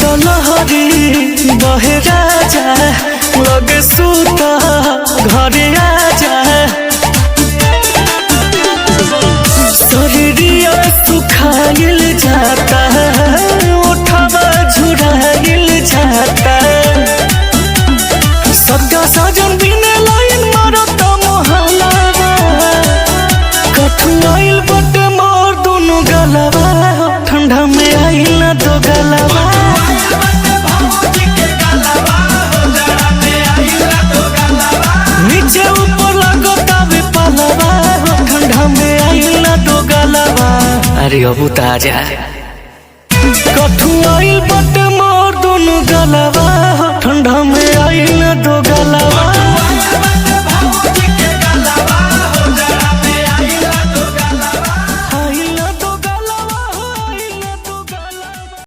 शीतलहरी बहे राजा लगे सूता घरे आजा शरीरिया सुखाइल जाता उठवा झुराइल जाता सबका साजन बिने लाइन मारत मोहलावा कठुआइल बट मोर दोनों गलवा ठंडा में आइल ना दो गलवा नीचे ऊपर लगतावे पलवा ठंडा में आइल ना दो गलवा अरे अब ताजा कठुआइल बट मोर दोनों गलवा ठंडा में आइल ना दो गलवा।